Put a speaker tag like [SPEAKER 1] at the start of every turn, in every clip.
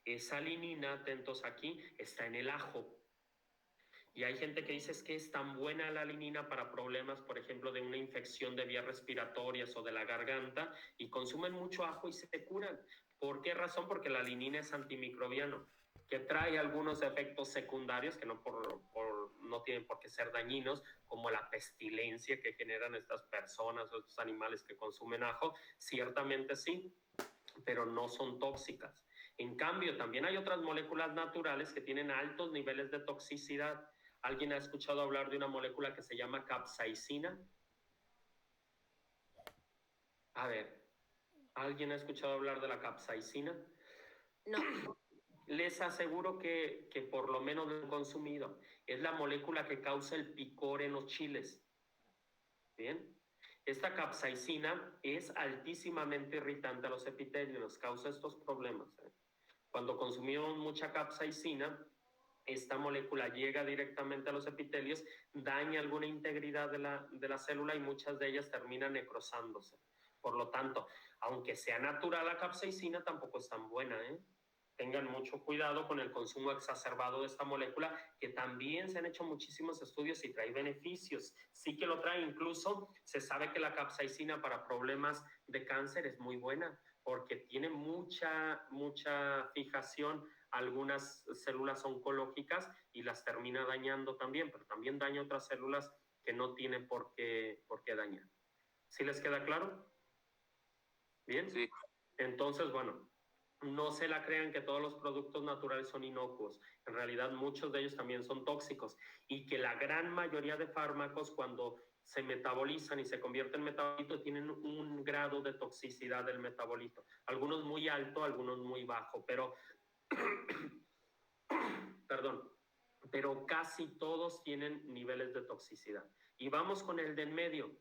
[SPEAKER 1] Esa alinina, atentos aquí, está en el ajo. Y hay gente que dice es que es tan buena la alinina para problemas, por ejemplo, de una infección de vías respiratorias o de la garganta, y consumen mucho ajo y se curan. ¿Por qué razón? Porque la alinina es antimicrobiano, que trae algunos efectos secundarios que no tienen por qué ser dañinos, como la pestilencia que generan estas personas o estos animales que consumen ajo. Ciertamente sí, pero no son tóxicas. En cambio, también hay otras moléculas naturales que tienen altos niveles de toxicidad. ¿Alguien ha escuchado hablar de una molécula que se llama capsaicina? A ver, ¿alguien ha escuchado hablar de la capsaicina?
[SPEAKER 2] No.
[SPEAKER 1] Les aseguro que por lo menos lo han consumido. Es la molécula que causa el picor en los chiles. Bien. Esta capsaicina es altísimamente irritante a los epitelios, nos causa estos problemas. Cuando consumimos mucha capsaicina, esta molécula llega directamente a los epitelios, daña alguna integridad de la célula y muchas de ellas terminan necrosándose. Por lo tanto, aunque sea natural la capsaicina, tampoco es tan buena, ¿eh? Tengan mucho cuidado con el consumo exacerbado de esta molécula, que también se han hecho muchísimos estudios y trae beneficios. Sí que lo trae, incluso se sabe que la capsaicina para problemas de cáncer es muy buena, porque tiene mucha fijación a algunas células oncológicas y las termina dañando también, pero también daña otras células que no tienen por qué dañar. ¿Sí les queda claro? Bien.
[SPEAKER 3] Sí.
[SPEAKER 1] Entonces, bueno, no se la crean que todos los productos naturales son inocuos. En realidad, muchos de ellos también son tóxicos, y que la gran mayoría de fármacos, cuando se metabolizan y se convierten en metabolito, tienen un grado de toxicidad del metabolito. Algunos muy alto, algunos muy bajo, pero perdón, pero casi todos tienen niveles de toxicidad. Y vamos con el de en medio,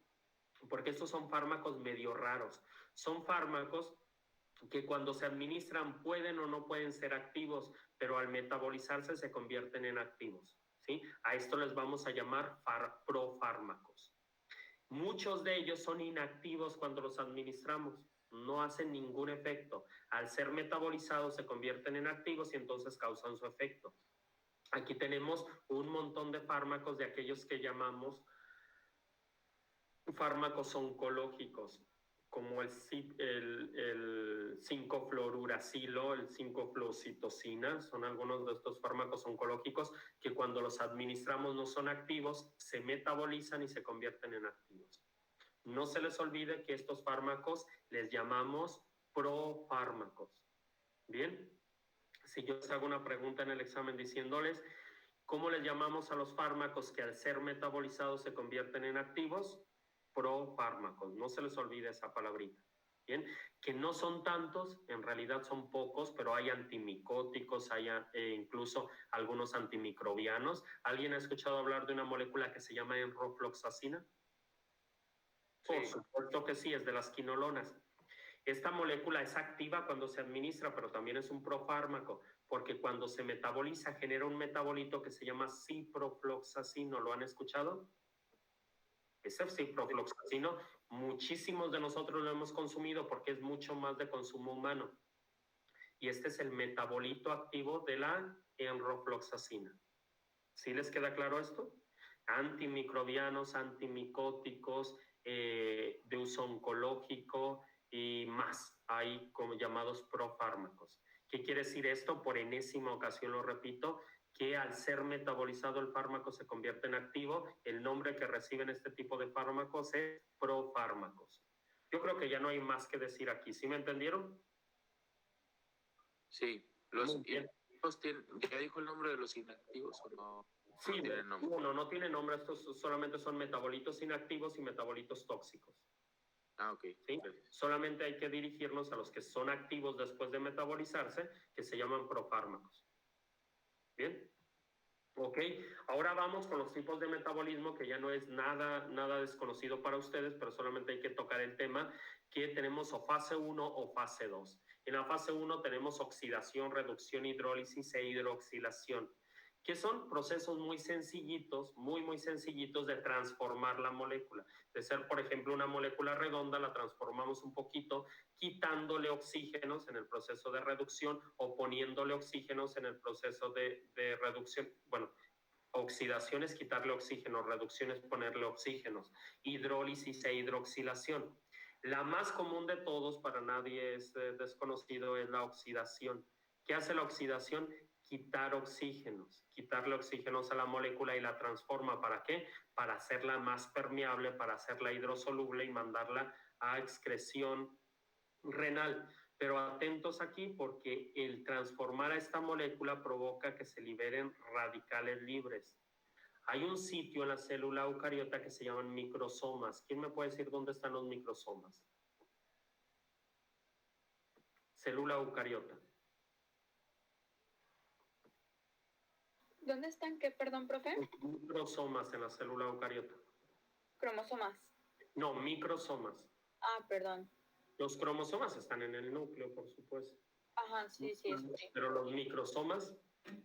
[SPEAKER 1] porque estos son fármacos medio raros. Son fármacos que cuando se administran pueden o no pueden ser activos, pero al metabolizarse se convierten en activos, ¿sí? A esto les vamos a llamar profármacos. Muchos de ellos son inactivos cuando los administramos, no hacen ningún efecto. Al ser metabolizados se convierten en activos y entonces causan su efecto. Aquí tenemos un montón de fármacos de aquellos que llamamos fármacos oncológicos, como el 5-fluoruracilo, el 5-fluocitocina, son algunos de estos fármacos oncológicos que cuando los administramos no son activos, se metabolizan y se convierten en activos. No se les olvide que estos fármacos les llamamos profármacos. Bien, si yo les hago una pregunta en el examen diciéndoles ¿cómo les llamamos a los fármacos que al ser metabolizados se convierten en activos? Profármacos, no se les olvide esa palabrita. Bien, que no son tantos, en realidad son pocos, pero hay antimicóticos, hay incluso algunos antimicrobianos. ¿Alguien ha escuchado hablar de una molécula que se llama enrofloxacina?
[SPEAKER 3] Sí.
[SPEAKER 1] Por supuesto que sí, es de las quinolonas. Esta molécula es activa cuando se administra, pero también es un profármaco, porque cuando se metaboliza genera un metabolito que se llama ciprofloxacino. ¿Lo han escuchado? Ese ciprofloxacino, muchísimos de nosotros lo hemos consumido porque es mucho más de consumo humano. Y este es el metabolito activo de la enrofloxacina. ¿Sí les queda claro esto? Antimicrobianos, antimicóticos, de uso oncológico y más. Hay como llamados profármacos. ¿Qué quiere decir esto? Por enésima ocasión lo repito, que al ser metabolizado el fármaco se convierte en activo. El nombre que reciben este tipo de fármacos es profármacos. Yo creo que ya no hay más que decir aquí. ¿Sí me entendieron?
[SPEAKER 3] Sí. ¿Ya dijo el nombre de los inactivos o no?
[SPEAKER 1] Sí,
[SPEAKER 3] no tienen nombre.
[SPEAKER 1] no tiene nombre. Estos solamente son metabolitos inactivos y metabolitos tóxicos.
[SPEAKER 3] Ah, ok.
[SPEAKER 1] ¿Sí? Solamente hay que dirigirnos a los que son activos después de metabolizarse, que se llaman profármacos. ¿Bien? Ok, ahora vamos con los tipos de metabolismo, que ya no es nada desconocido para ustedes, pero solamente hay que tocar el tema, que tenemos o fase 1 o fase 2. En la fase 1 tenemos oxidación, reducción, hidrólisis e hidroxilación. que son procesos muy sencillitos, muy sencillitos de transformar la molécula. De ser, por ejemplo, una molécula redonda, la transformamos un poquito, quitándole oxígenos en el proceso de reducción o poniéndole oxígenos en el proceso de reducción. Bueno, oxidación es quitarle oxígeno, reducción es ponerle oxígenos, hidrólisis e hidroxilación. La más común de todos, para nadie es desconocido, es la oxidación. ¿Qué hace la oxidación? Quitar oxígenos, quitarle oxígenos a la molécula y la transforma. ¿Para qué? Para hacerla más permeable, para hacerla hidrosoluble y mandarla a excreción renal. Pero atentos aquí porque el transformar a esta molécula provoca que se liberen radicales libres. Hay un sitio en la célula eucariota que se llaman microsomas. ¿Quién me puede decir dónde están los microsomas? Célula eucariota.
[SPEAKER 2] ¿Dónde están qué, perdón, profe?
[SPEAKER 1] Microsomas en la célula eucariota.
[SPEAKER 2] Cromosomas.
[SPEAKER 1] No, microsomas.
[SPEAKER 2] Ah, perdón.
[SPEAKER 1] Los cromosomas están en el núcleo, por supuesto.
[SPEAKER 2] Ajá, sí, eso sí.
[SPEAKER 1] Pero los microsomas,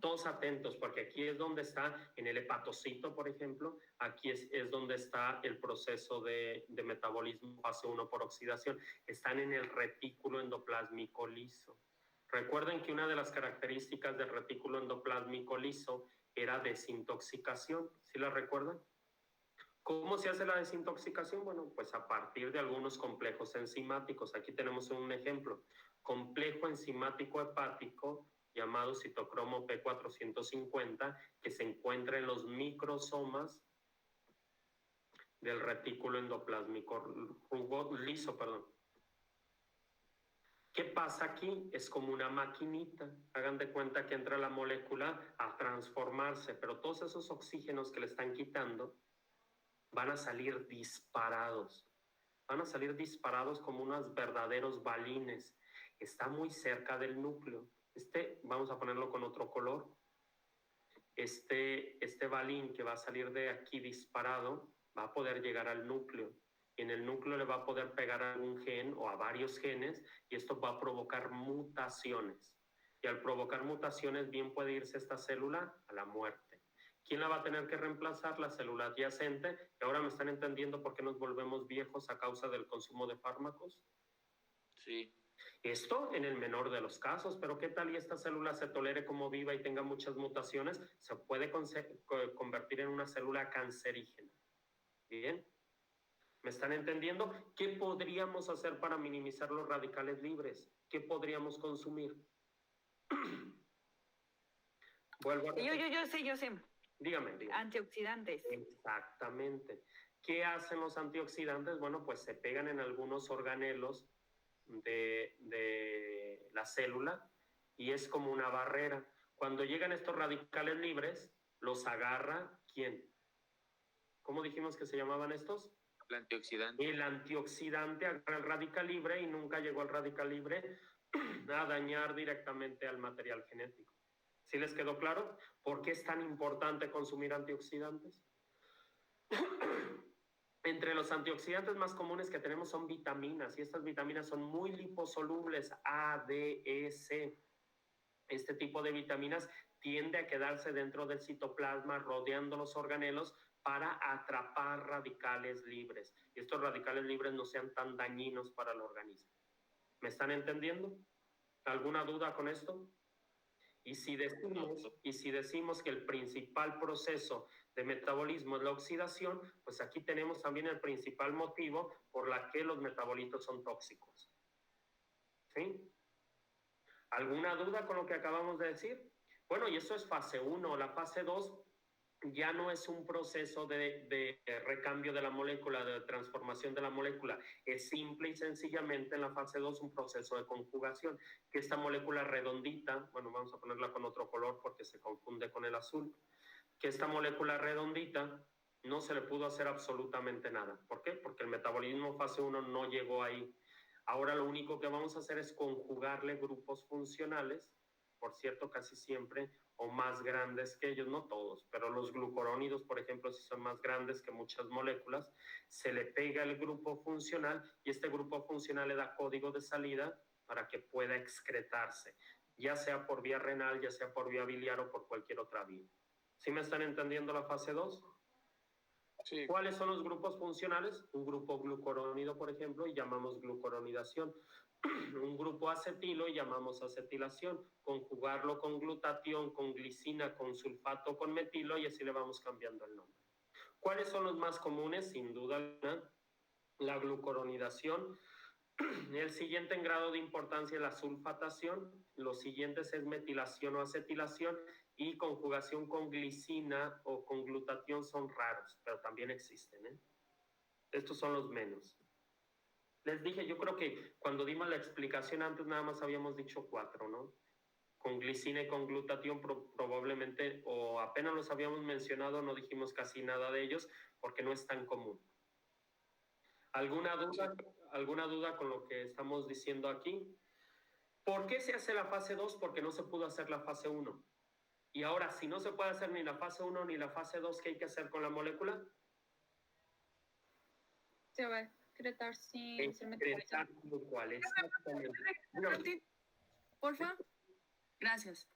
[SPEAKER 1] todos atentos, porque aquí es donde está, en el hepatocito, por ejemplo, aquí es donde está el proceso de metabolismo fase 1 por oxidación. Están en el retículo endoplásmico liso. Recuerden que una de las características del retículo endoplásmico liso era desintoxicación. ¿Sí la recuerdan? ¿Cómo se hace la desintoxicación? Bueno, pues a partir de algunos complejos enzimáticos. Aquí tenemos un ejemplo. Complejo enzimático hepático llamado citocromo P450 que se encuentra en los microsomas del retículo endoplásmico liso, perdón. ¿Qué pasa aquí? Es como una maquinita. Hagan de cuenta que entra la molécula a transformarse, pero todos esos oxígenos que le están quitando van a salir disparados. Van a salir disparados como unos verdaderos balines. Está muy cerca del núcleo. Vamos a ponerlo con otro color. Este balín que va a salir de aquí disparado va a poder llegar al núcleo. Y en el núcleo le va a poder pegar a algún gen o a varios genes y esto va a provocar mutaciones. Y al provocar mutaciones, bien puede irse esta célula a la muerte. ¿Quién la va a tener que reemplazar? La célula adyacente. Y ahora me están entendiendo por qué nos volvemos viejos a causa del consumo de fármacos.
[SPEAKER 3] Sí.
[SPEAKER 1] Esto en el menor de los casos, pero ¿qué tal y esta célula se tolere como viva y tenga muchas mutaciones? Se puede convertir en una célula cancerígena. ¿Bien? ¿Me están entendiendo? ¿Qué podríamos hacer para minimizar los radicales libres? ¿Qué podríamos consumir? Vuelvo a repetir.
[SPEAKER 2] Yo sé.
[SPEAKER 1] Dígame.
[SPEAKER 2] Antioxidantes.
[SPEAKER 1] Exactamente. ¿Qué hacen los antioxidantes? Bueno, pues se pegan en algunos organelos de la célula y es como una barrera. Cuando llegan estos radicales libres, los agarra ¿quién? ¿Cómo dijimos que se llamaban estos?
[SPEAKER 3] El antioxidante.
[SPEAKER 1] El antioxidante agarra el radical libre y nunca llegó el radical libre a dañar directamente al material genético. ¿Sí les quedó claro? ¿Por qué es tan importante consumir antioxidantes? Entre los antioxidantes más comunes que tenemos son vitaminas y estas vitaminas son muy liposolubles, A, D, E, C. Este tipo de vitaminas tiende a quedarse dentro del citoplasma rodeando los organelos para atrapar radicales libres y estos radicales libres no sean tan dañinos para el organismo. ¿Me están entendiendo? ¿Alguna duda con esto? Y si decimos que el principal proceso de metabolismo es la oxidación, pues aquí tenemos también el principal motivo por la que los metabolitos son tóxicos. ¿Sí? ¿Alguna duda con lo que acabamos de decir? Bueno, y eso es fase 1. La fase 2 ya no es un proceso de recambio de la molécula, de transformación de la molécula. Es simple y sencillamente en la fase 2 un proceso de conjugación. Que esta molécula redondita, bueno, vamos a ponerla con otro color porque se confunde con el azul, que esta molécula redondita no se le pudo hacer absolutamente nada. ¿Por qué? Porque el metabolismo fase 1 no llegó ahí. Ahora lo único que vamos a hacer es conjugarle grupos funcionales, por cierto, casi siempre, o más grandes que ellos, no todos, pero los glucurónidos, por ejemplo, si son más grandes que muchas moléculas, se le pega el grupo funcional y este grupo funcional le da código de salida para que pueda excretarse, ya sea por vía renal, ya sea por vía biliar o por cualquier otra vía. ¿Sí me están entendiendo la fase 2?
[SPEAKER 3] Sí.
[SPEAKER 1] ¿Cuáles son los grupos funcionales? Un grupo glucurónido, por ejemplo, y llamamos glucoronidación. Un grupo acetilo y llamamos acetilación. Conjugarlo con glutatión, con glicina, con sulfato, con metilo, y así le vamos cambiando el nombre. ¿Cuáles son los más comunes? Sin duda alguna, la glucoronidación. El siguiente en grado de importancia es la sulfatación. Los siguientes es metilación o acetilación, y conjugación con glicina o con glutatión son raros, pero también existen, ¿eh? Estos son los menos. Les dije, yo creo que cuando dimos la explicación antes nada más habíamos dicho 4, ¿no? Con glicina y con glutatión probablemente, o apenas los habíamos mencionado, no dijimos casi nada de ellos porque no es tan común. ¿Alguna duda con lo que estamos diciendo aquí? ¿Por qué se hace la fase 2? Porque no se pudo hacer la fase 1. Y ahora, si no se puede hacer ni la fase 1 ni la fase 2, ¿qué hay que hacer con la molécula?
[SPEAKER 2] Se va a excretar sin ser
[SPEAKER 1] Excretar
[SPEAKER 2] metabolizado.
[SPEAKER 1] lo cual, exactamente.
[SPEAKER 4] Porfa. Gracias.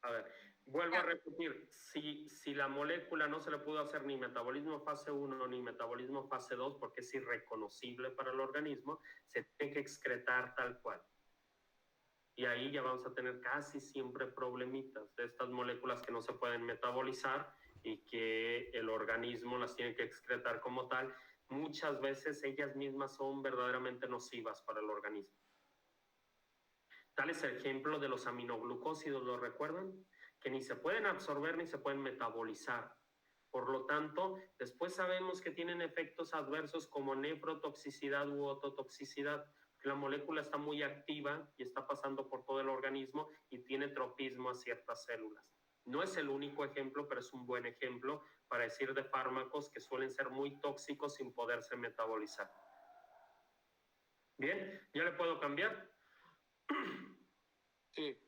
[SPEAKER 1] A ver, vuelvo a repetir, si la molécula no se le pudo hacer ni metabolismo fase 1 ni metabolismo fase 2 porque es irreconocible para el organismo, se tiene que excretar tal cual. Y ahí ya vamos a tener casi siempre problemitas de estas moléculas que no se pueden metabolizar y que el organismo las tiene que excretar como tal. Muchas veces ellas mismas son verdaderamente nocivas para el organismo. Tal es el ejemplo de los aminoglucósidos, ¿lo recuerdan? Que ni se pueden absorber ni se pueden metabolizar. Por lo tanto, después sabemos que tienen efectos adversos como nefrotoxicidad u ototoxicidad. La molécula está muy activa y está pasando por todo el organismo y tiene tropismo a ciertas células. No es el único ejemplo, pero es un buen ejemplo para decir de fármacos que suelen ser muy tóxicos sin poderse metabolizar. Bien, ¿ya le puedo cambiar?
[SPEAKER 3] Sí.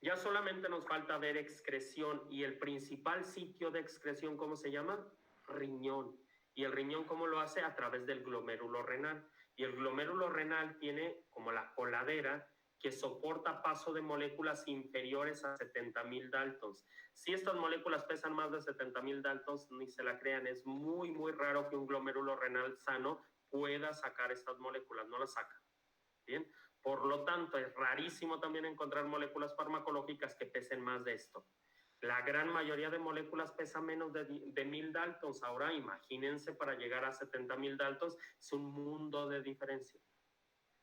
[SPEAKER 1] Ya solamente nos falta ver excreción, y el principal sitio de excreción, ¿cómo se llama? Riñón. ¿Y el riñón cómo lo hace? A través del glomérulo renal. Y el glomérulo renal tiene como la coladera que soporta paso de moléculas inferiores a 70,000 daltons. Si estas moléculas pesan más de 70,000 daltons, ni se la crean, es muy, muy raro que un glomérulo renal sano pueda sacar estas moléculas, no las saca. Bien. Por lo tanto, es rarísimo también encontrar moléculas farmacológicas que pesen más de esto. La gran mayoría de moléculas pesa menos de 1,000 daltons. Ahora, imagínense, para llegar a 70,000 daltons, es un mundo de diferencia.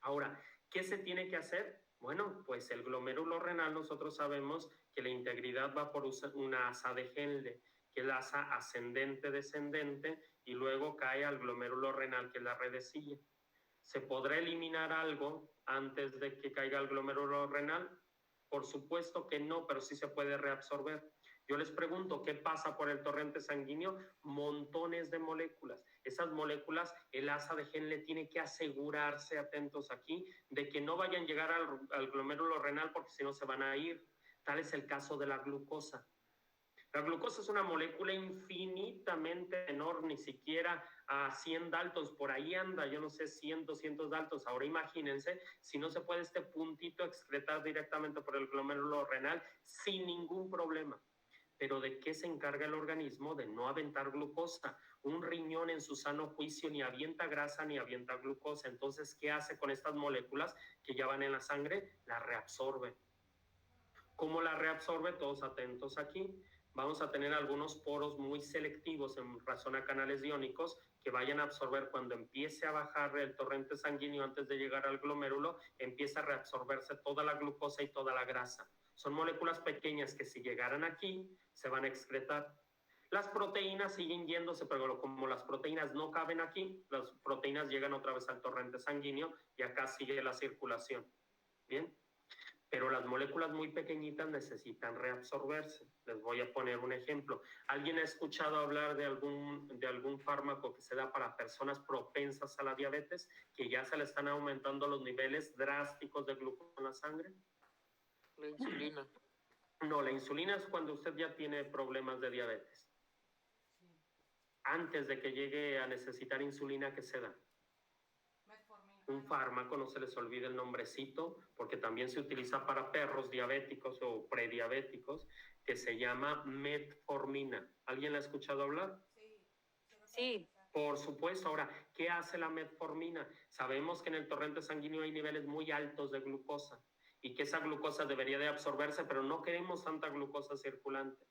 [SPEAKER 1] Ahora, ¿qué se tiene que hacer? Bueno, pues el glomérulo renal, nosotros sabemos que la integridad va por una asa de Henle, que es la asa ascendente-descendente, y luego cae al glomérulo renal, que es la redecilla. ¿Se podrá eliminar algo antes de que caiga el glomérulo renal? Por supuesto que no, pero sí se puede reabsorber. Yo les pregunto, ¿qué pasa por el torrente sanguíneo? Montones de moléculas. Esas moléculas, el asa de Henle tiene que asegurarse, atentos aquí, de que no vayan a llegar al glomérulo renal porque si no se van a ir. Tal es el caso de la glucosa. La glucosa es una molécula infinitamente menor, ni siquiera a 100 daltons, por ahí anda, yo no sé, 100, 200 daltons. Ahora imagínense, si no se puede este puntito excretar directamente por el glomérulo renal sin ningún problema. Pero ¿de qué se encarga el organismo? De no aventar glucosa. Un riñón en su sano juicio ni avienta grasa ni avienta glucosa. Entonces, ¿qué hace con estas moléculas que ya van en la sangre? Las reabsorbe. ¿Cómo la reabsorbe? Todos atentos aquí. Vamos a tener algunos poros muy selectivos en razón a canales iónicos que vayan a absorber cuando empiece a bajar el torrente sanguíneo antes de llegar al glomérulo, empieza a reabsorberse toda la glucosa y toda la grasa. Son moléculas pequeñas que si llegaran aquí se van a excretar. Las proteínas siguen yéndose, pero como las proteínas no caben aquí, las proteínas llegan otra vez al torrente sanguíneo y acá sigue la circulación. ¿Bien? Pero las moléculas muy pequeñitas necesitan reabsorberse. Les voy a poner un ejemplo. ¿Alguien ha escuchado hablar de algún fármaco que se da para personas propensas a la diabetes, que ya se le están aumentando los niveles drásticos de glucosa en la sangre?
[SPEAKER 3] La insulina.
[SPEAKER 1] No, la insulina es cuando usted ya tiene problemas de diabetes. Antes de que llegue a necesitar insulina, ¿qué se da?
[SPEAKER 4] Metformina.
[SPEAKER 1] un fármaco, no se les olvide el nombrecito, porque también se utiliza para perros diabéticos o prediabéticos, que se llama metformina. ¿Alguien la ha escuchado hablar?
[SPEAKER 4] Sí.
[SPEAKER 1] Por supuesto. Ahora, ¿qué hace la metformina? Sabemos que en el torrente sanguíneo hay niveles muy altos de glucosa y que esa glucosa debería de absorberse, pero no queremos tanta glucosa circulante.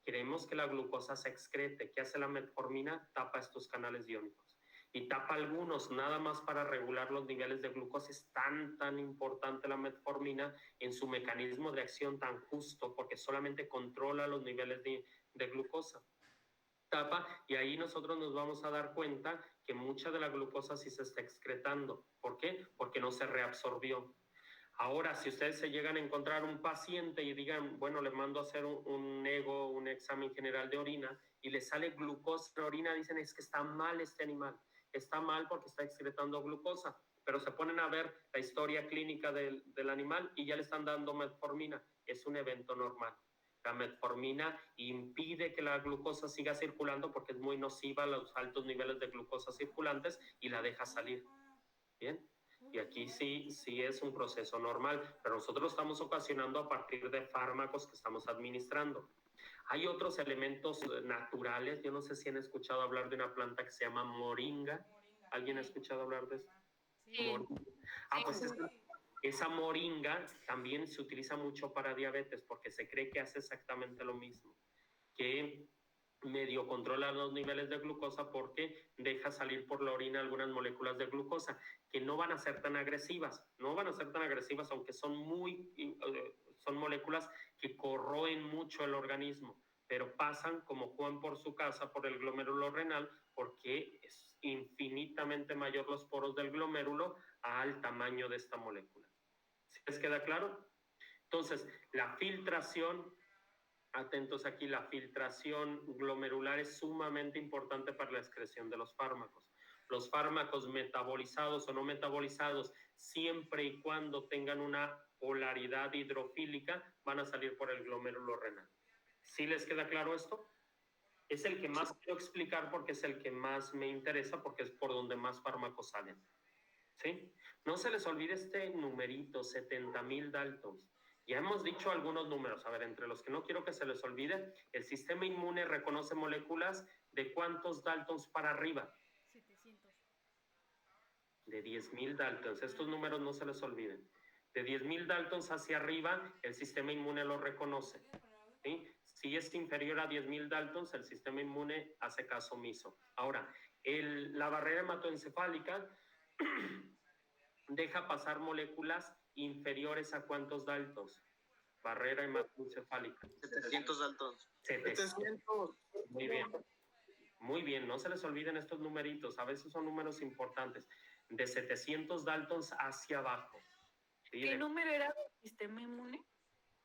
[SPEAKER 1] Queremos que la glucosa se excrete. ¿Qué hace la metformina? Tapa estos canales iónicos y tapa algunos, nada más para regular los niveles de glucosa. Es tan importante la metformina en su mecanismo de acción tan justo, porque solamente controla los niveles de glucosa. Tapa, y ahí nosotros nos vamos a dar cuenta que mucha de la glucosa sí se está excretando. ¿Por qué? Porque no se reabsorbió. Ahora, si ustedes se llegan a encontrar un paciente y digan, bueno, le mando a hacer un EGO, un examen general de orina, y le sale glucosa en la orina, dicen, es que está mal este animal. Está mal porque está excretando glucosa. Pero se ponen a ver la historia clínica del animal y ya le están dando metformina. Es un evento normal. La metformina impide que la glucosa siga circulando porque es muy nociva a los altos niveles de glucosa circulantes y la deja salir. ¿Bien? Y aquí sí es un proceso normal, pero nosotros lo estamos ocasionando a partir de fármacos que estamos administrando. Hay otros elementos naturales. Yo no sé si han escuchado hablar de una planta que se llama moringa. ¿Alguien ha escuchado hablar de eso?
[SPEAKER 4] Sí.
[SPEAKER 1] Pues esa moringa también se utiliza mucho para diabetes porque se cree que hace exactamente lo mismo, que medio controla los niveles de glucosa porque deja salir por la orina algunas moléculas de glucosa que no van a ser tan agresivas, aunque son moléculas que corroen mucho el organismo, pero pasan como Juan por su casa por el glomérulo renal porque es infinitamente mayor los poros del glomérulo al tamaño de esta molécula. ¿Sí les queda claro? Entonces, la filtración, atentos aquí, la filtración glomerular es sumamente importante para la excreción de los fármacos. Los fármacos metabolizados o no metabolizados, siempre y cuando tengan una polaridad hidrofílica, van a salir por el glomérulo renal. ¿Sí les queda claro esto? Es el que más quiero explicar porque es el que más me interesa, porque es por donde más fármacos salen. ¿Sí? No se les olvide este numerito, 70,000 Daltons. Ya hemos dicho algunos números. A ver, entre los que no quiero que se les olvide, el sistema inmune reconoce moléculas de ¿cuántos Daltons para arriba?
[SPEAKER 5] 700.
[SPEAKER 1] De 10,000 Daltons. Estos números no se les olviden. De 10,000 Daltons hacia arriba, el sistema inmune lo reconoce. ¿Sí? Si es inferior a 10,000 Daltons, el sistema inmune hace caso omiso. Ahora, la barrera hematoencefálica deja pasar moléculas inferiores a ¿cuántos Daltons? Barrera hematoencefálica.
[SPEAKER 3] 700 Daltons.
[SPEAKER 1] 700. Muy bien, no se les olviden estos numeritos, a veces son números importantes. De 700 Daltons hacia abajo. ¿Sí?
[SPEAKER 4] ¿Qué número era del sistema inmune?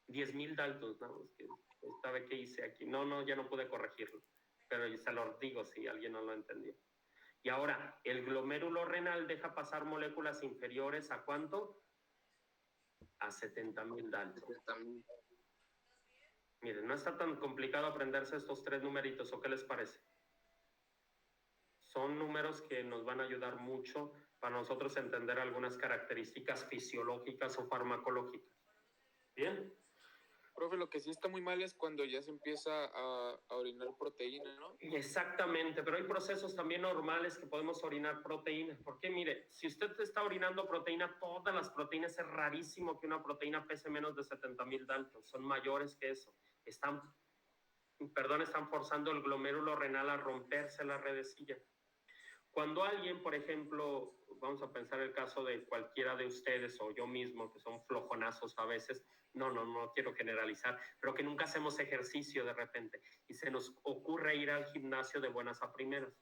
[SPEAKER 1] 10,000 Daltons, no, es que esta vez que hice aquí. No, ya no pude corregirlo, pero se los digo si alguien no lo entendió. Y ahora, el glomérulo renal deja pasar moléculas inferiores ¿a cuánto? A 70,000 Daltons. Miren, no está tan complicado aprenderse estos tres numeritos, ¿o qué les parece? Son números que nos van a ayudar mucho para nosotros entender algunas características fisiológicas o farmacológicas. ¿Bien?
[SPEAKER 6] Profe, lo que sí está muy mal es cuando ya se empieza a orinar proteína, ¿no?
[SPEAKER 1] Exactamente, pero hay procesos también normales que podemos orinar proteína. Porque mire, si usted está orinando proteína, todas las proteínas, es rarísimo que una proteína pese menos de 70,000 Daltons, son mayores que eso. Están forzando el glomérulo renal a romperse la redecilla. Cuando alguien, por ejemplo, vamos a pensar el caso de cualquiera de ustedes o yo mismo, que son flojonazos a veces, no quiero generalizar, pero que nunca hacemos ejercicio de repente y se nos ocurre ir al gimnasio de buenas a primeras.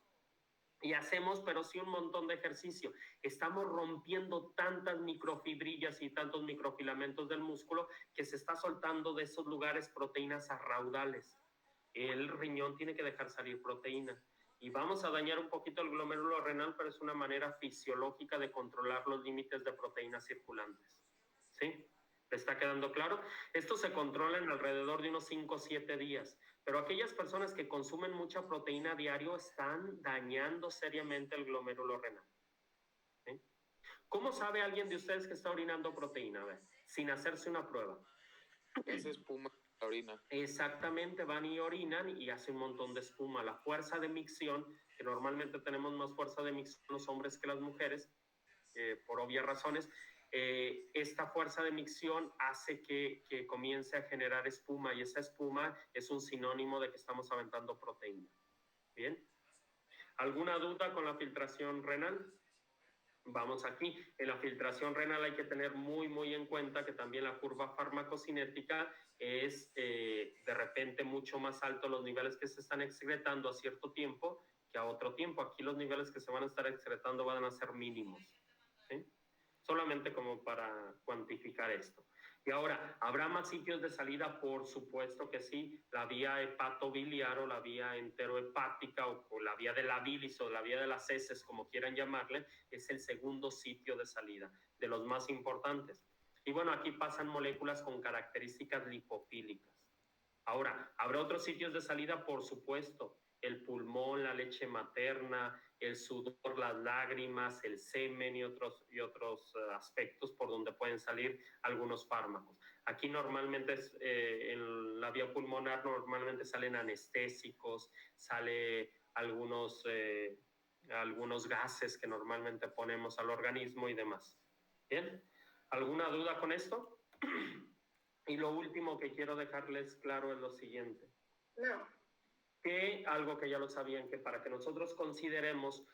[SPEAKER 1] Y hacemos, pero sí un montón de ejercicio. Estamos rompiendo tantas microfibrillas y tantos microfilamentos del músculo que se está soltando de esos lugares proteínas a raudales. El riñón tiene que dejar salir proteína. Y vamos a dañar un poquito el glomérulo renal, pero es una manera fisiológica de controlar los límites de proteínas circulantes. ¿Sí? ¿Le está quedando claro? Esto se controla en alrededor de unos 5 o 7 días, pero aquellas personas que consumen mucha proteína diario están dañando seriamente el glomérulo renal. ¿Sí? ¿Cómo sabe alguien de ustedes que está orinando proteína? A ver, sin hacerse una prueba.
[SPEAKER 6] Esa espuma de la orina.
[SPEAKER 1] Exactamente, van y orinan y hace un montón de espuma. La fuerza de micción, que normalmente tenemos más fuerza de micción los hombres que las mujeres, por obvias razones, esta fuerza de micción hace que comience a generar espuma y esa espuma es un sinónimo de que estamos aventando proteína. ¿Bien? ¿Alguna duda con la filtración renal? Vamos aquí. En la filtración renal hay que tener muy en cuenta que también la curva farmacocinética es de repente mucho más alto los niveles que se están excretando a cierto tiempo que a otro tiempo. Aquí los niveles que se van a estar excretando van a ser mínimos. ¿Sí? Solamente como para cuantificar esto. Y ahora, ¿habrá más sitios de salida? Por supuesto que sí. La vía hepatobiliar o la vía enterohepática o la vía de la bilis o la vía de las heces, como quieran llamarle, es el segundo sitio de salida, de los más importantes. Y bueno, aquí pasan moléculas con características lipofílicas. Ahora, ¿habrá otros sitios de salida? Por supuesto. El pulmón, la leche materna, el sudor, las lágrimas, el semen y otros aspectos por donde pueden salir algunos fármacos. Aquí normalmente en la vía pulmonar normalmente salen anestésicos, sale algunos gases que normalmente ponemos al organismo y demás. ¿Bien? ¿Alguna duda con esto? Y lo último que quiero dejarles claro es lo siguiente.
[SPEAKER 2] No.
[SPEAKER 1] Que algo que ya lo sabían, que para que nosotros consideremos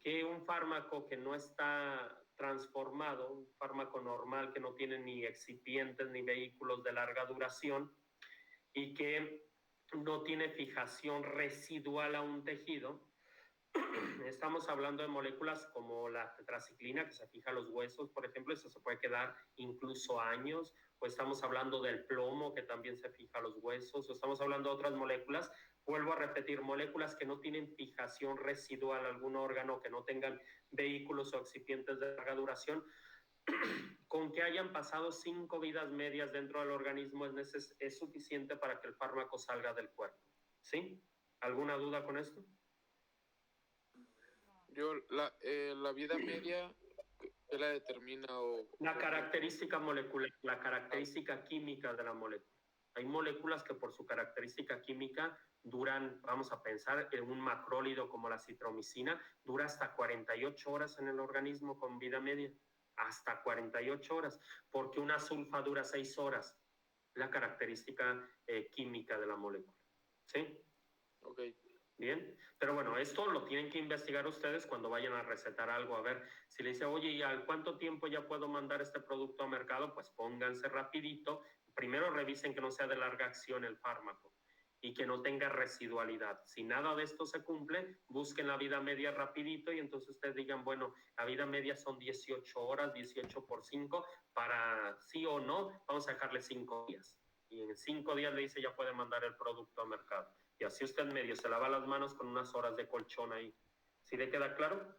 [SPEAKER 1] que un fármaco que no está transformado, un fármaco normal que no tiene ni excipientes ni vehículos de larga duración y que no tiene fijación residual a un tejido, estamos hablando de moléculas como la tetraciclina, que se fija a los huesos, por ejemplo, eso se puede quedar incluso años, o estamos hablando del plomo, que también se fija a los huesos, o estamos hablando de otras moléculas, vuelvo a repetir, moléculas que no tienen fijación residual a algún órgano, que no tengan vehículos o excipientes de larga duración, con que hayan pasado 5 vidas medias dentro del organismo es suficiente para que el fármaco salga del cuerpo. ¿Sí? ¿Alguna duda con esto?
[SPEAKER 6] La vida media, ¿qué la determina?
[SPEAKER 1] La característica molecular, la característica química de la molécula. Hay moléculas que por su característica química duran, vamos a pensar, en un macrólido como la citromicina, dura hasta 48 horas en el organismo con vida media. Hasta 48 horas, porque una sulfa dura 6 horas. La característica química de la molécula. ¿Sí?
[SPEAKER 6] Ok.
[SPEAKER 1] Bien, pero bueno, esto lo tienen que investigar ustedes cuando vayan a recetar algo. A ver, si le dice, oye, ¿y al cuánto tiempo ya puedo mandar este producto a mercado? Pues pónganse rapidito. Primero revisen que no sea de larga acción el fármaco y que no tenga residualidad. Si nada de esto se cumple, busquen la vida media rapidito y entonces ustedes digan, bueno, la vida media son 18 horas, 18 por 5, para sí o no, vamos a dejarle 5 días. Y en 5 días le dice, ya puede mandar el producto a mercado. Y así usted medio se lava las manos con unas horas de colchón ahí. ¿Sí le queda claro?